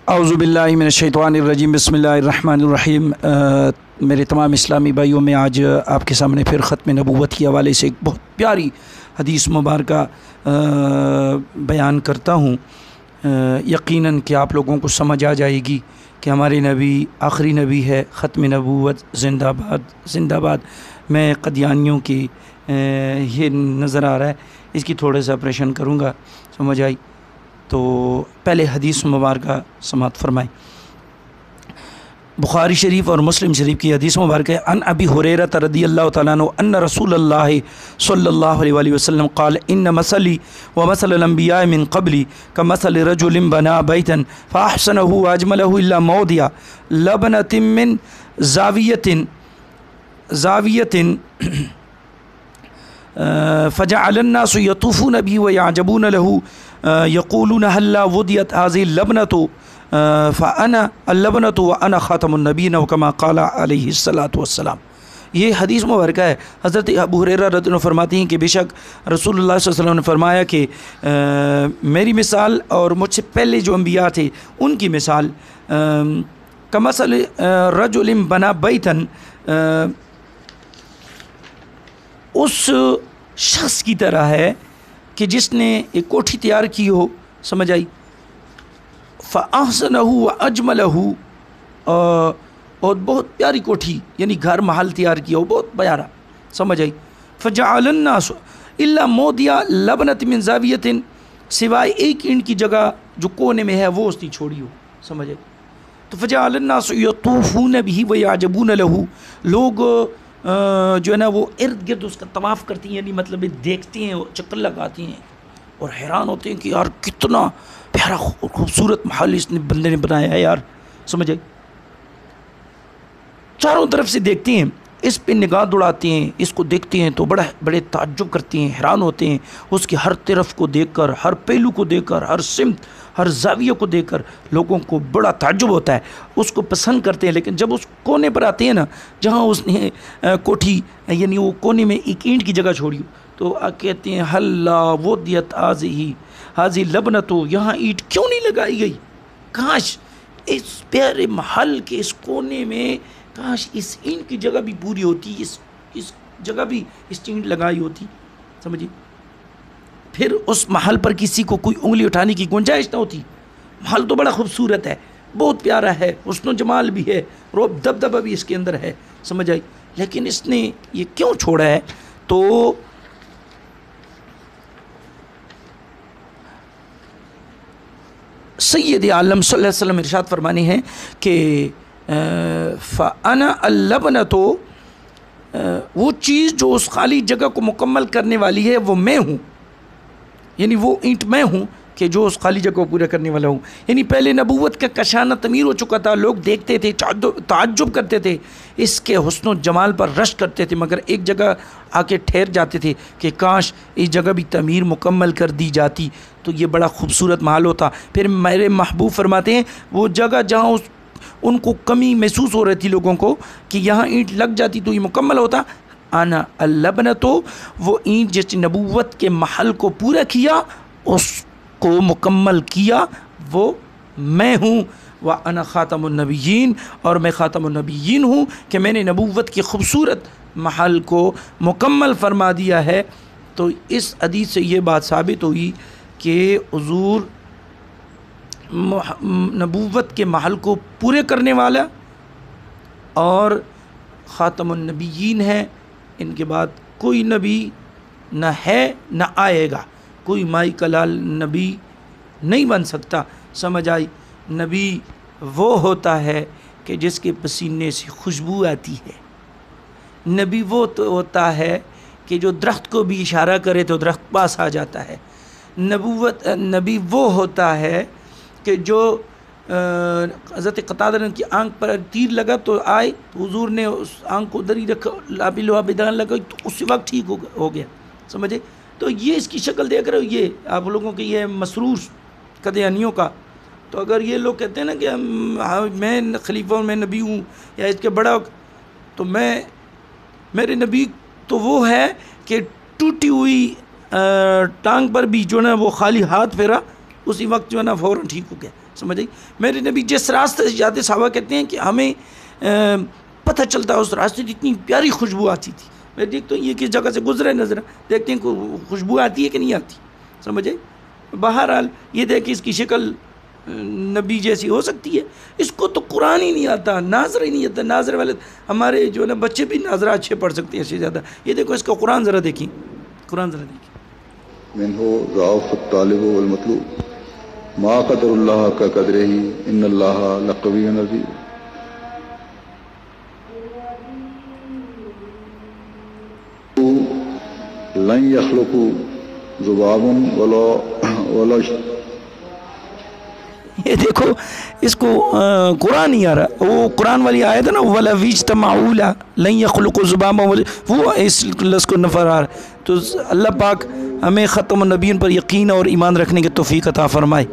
اعوذ باللہ من الشیطان الرجیم بسم اللہ الرحمن الرحیم۔ میرے تمام اسلامی بھائیوں، میں آج آپ کے سامنے پھر ختم نبوت کے حوالے سے ایک بہت پیاری حدیث مبارکہ بیان کرتا ہوں۔ یقیناً کہ آپ لوگوں کو سمجھ آ جائے گی کہ ہمارے نبی آخری نبی ہے۔ ختم نبوت زندہ باد زندہ باد۔ میں قدیانیوں کی یہ نظر آ رہا ہے، اس کی تھوڑا سا آپریشن کروں گا، سمجھ آئی؟ تو پہلے حدیث مبارکہ سماعت فرمائیں۔ بخاری شریف اور مسلم شریف کی حدیث مبارکہ ہے۔ ان ابی ہریرہ رضی اللہ تعالیٰ عنہ ان رسول اللہ صلی اللہ علیہ وآلہ وسلم قال ان مثلی ومثل الانبیاء من قبلی کمثل رجل بنا بیتا فاحسنہ واجملہ الا موضع لبنۃ من زاویۃ فجعل الناس یطوفون به ویعجبون له یقولون هلا وضعت هذه اللبنة فانا اللبنة وانا خاتم النبیین وکما قال علیہ الصلاۃ والسلام۔ یہ حدیث مبارکہ ہے۔ حضرت ابو ہریرہ رضی اللہ عنہ فرماتے ہیں کہ بے شک رسول اللہ صلی اللہ علیہ وسلم نے فرمایا کہ میری مثال اور مجھ سے پہلے جو انبیاء تھے ان کی مثال کمثل رجل بنا بیتن، اس شخص کی طرح ہے کہ جس نے ایک کوٹھی تیار کی ہو، سمجھ آئی؟ فَأَحْسَنَهُ وَأَجْمَلَهُ، اور بہت پیاری کوٹھی یعنی گھر محل تیار کیا ہو، بہت پیارا، سمجھ آئی؟ فَجَعَلَ النَّاسُ إِلَّا مَوْضِعَ لَبْنَةٍ مِّن زَاوِيَةٍ، سوائے ایک اینٹ کی جگہ جو کونے میں ہے وہ اس نے چھوڑی ہو، سمجھ آئی؟ تو فَجَعَلَ النَّاسُ يَطُوفُونَ بِهِ وَيَعْجَبُونَ لَهُ، لوگ جو ہے نا وہ ارد گرد اس کا طواف کرتی ہیں، یعنی مطلب دیکھتے ہیں، چکر لگاتی ہیں اور حیران ہوتے ہیں کہ یار کتنا پیارا خوبصورت محل اس نے بندے نے بنایا ہے یار، سمجھ آئی؟ چاروں طرف سے دیکھتے ہیں، اس پہ نگاہ دوڑاتے ہیں، اس کو دیکھتے ہیں تو بڑے تعجب کرتے ہیں، حیران ہوتے ہیں اس کی ہر طرف کو دیکھ کر، ہر پہلو کو دیکھ کر، ہر سمت ہر زاویہ کو دیکھ کر لوگوں کو بڑا تعجب ہوتا ہے، اس کو پسند کرتے ہیں۔ لیکن جب اس کونے پر آتے ہیں نا جہاں اس نے کوٹھی یعنی وہ کونے میں ایک اینٹ کی جگہ چھوڑی ہو، تو کہتے ہیں ہلا وضعت هذه اللبنۃ، یہاں اینٹ کیوں نہیں لگائی گئی؟ کاش اس پیارے محل کے اس کونے میں کاش اس اینٹ کی جگہ بھی پوری ہوتی، اس جگہ بھی اس اینٹ لگائی ہوتی، سمجھے؟ پھر اس محل پر کسی کو کوئی انگلی اٹھانے کی گنجائش نہ ہوتی۔ محل تو بڑا خوبصورت ہے، بہت پیارا ہے، حسن و جمال بھی ہے، روب دبدبہ بھی اس کے اندر ہے، سمجھ آئی؟ لیکن اس نے یہ کیوں چھوڑا ہے؟ تو سید عالم صلی اللہ علیہ وسلم ارشاد فرمانے ہیں کہ فَأَنَا اللَّبْنَةُ، وہ چیز جو اس خالی جگہ کو مکمل کرنے والی ہے وہ میں ہوں، یعنی وہ اینٹ میں ہوں کہ جو اس خالی جگہ کو پورا کرنے والا ہوں۔ یعنی پہلے نبوت کا کشانہ تعمیر ہو چکا تھا، لوگ دیکھتے تھے، تعجب کرتے تھے، اس کے حسن و جمال پر رشک کرتے تھے، مگر ایک جگہ آ کے ٹھہر جاتے تھے کہ کاش اس جگہ بھی تعمیر مکمل کر دی جاتی تو یہ بڑا خوبصورت محل ہوتا۔ پھر میرے محبوب فرماتے ہیں وہ جگہ جہاں ان کو کمی محسوس ہو رہی تھی لوگوں کو کہ یہاں اینٹ لگ جاتی تو یہ مکمل ہوتا، انا اللبنۃ، وہ اینٹ جس نبوت کے محل کو پورا کیا، اس کو مکمل کیا، وہ میں ہوں، وانا خاتم النبیین، اور میں خاتم النبیین ہوں کہ میں نے نبوت کے خوبصورت محل کو مکمل فرما دیا ہے۔ تو اس حدیث سے یہ بات ثابت ہوئی کہ حضور نبوت کے محل کو پورے کرنے والا اور خاتم النبیین ہے، ان کے بعد کوئی نبی نہ ہے نہ آئے گا، کوئی مائی کلال نبی نہیں بن سکتا، سمجھ آئی؟ نبی وہ ہوتا ہے کہ جس کے پسینے سے خوشبو آتی ہے، نبی وہ تو ہوتا ہے کہ جو درخت کو بھی اشارہ کرے تو درخت پاس آ جاتا ہے، نبی وہ ہوتا ہے کہ جو حضرت قتادہ کی آنکھ پر تیر لگا تو آئے تو حضور نے اس آنکھ کو ادھر ہی رکھا، لابی لوہا بدان لگا تو اسی وقت ٹھیک ہو گیا، سمجھے؟ تو یہ اس کی شکل دیکھ رہے ہو، یہ آپ لوگوں کے یہ مسرور قدیانیوں کا۔ تو اگر یہ لوگ کہتے ہیں نا کہ میں خلیفہ ہوں، میں نبی ہوں یا اس کے بڑا، تو میرے نبی تو وہ ہے کہ ٹوٹی ہوئی ٹانگ پر بھی جو ہے نا وہ خالی ہاتھ پھیرا، اسی وقت جو ہے نا فوراً ٹھیک ہو گیا، سمجھ آئی؟ میرے نبی جس راستے سے جاتے صحابہ کہتے ہیں کہ ہمیں پتہ چلتا ہے اس راستے کی اتنی پیاری خوشبو آتی تھی. میں دیکھتا ہوں یہ کس جگہ سے گزرا ہے نظر دیکھتے ہیں خوشبو آتی ہے کہ نہیں آتی. سمجھ آئی؟ بہرحال یہ دیکھ اس کی شکل نبی جیسی ہو سکتی ہے. اس کو تو قرآن ہی نہیں آتا، ناظر ہی نہیں آتا. ناظر والے ہمارے جو ہے نا بچے بھی ناظرہ اچھے پڑھ سکتے ہیں اس سے زیادہ. یہ دیکھو اس کا قرآن ذرا دیکھیں، قرآن ذرا دیکھیں. منہو ضعف الطالب والمطلوب ما قدر اللہ کا قدرہ ان اللہ لقوی عزیز. لن یخلقوا ذبابا ولا یہ دیکھو اس کو قرآن نہیں آ رہا. وہ قرآن والی آیت ہے نا وَلَا وِاجْتَمَعُوا لَن يَخْلُقُوا ذُبَابًا، وہ اس لفظ کو نفر آ رہا ہے. تو اللہ پاک ہمیں ختم النبیین پر یقین اور ایمان رکھنے کی توفیق عطا فرمائے.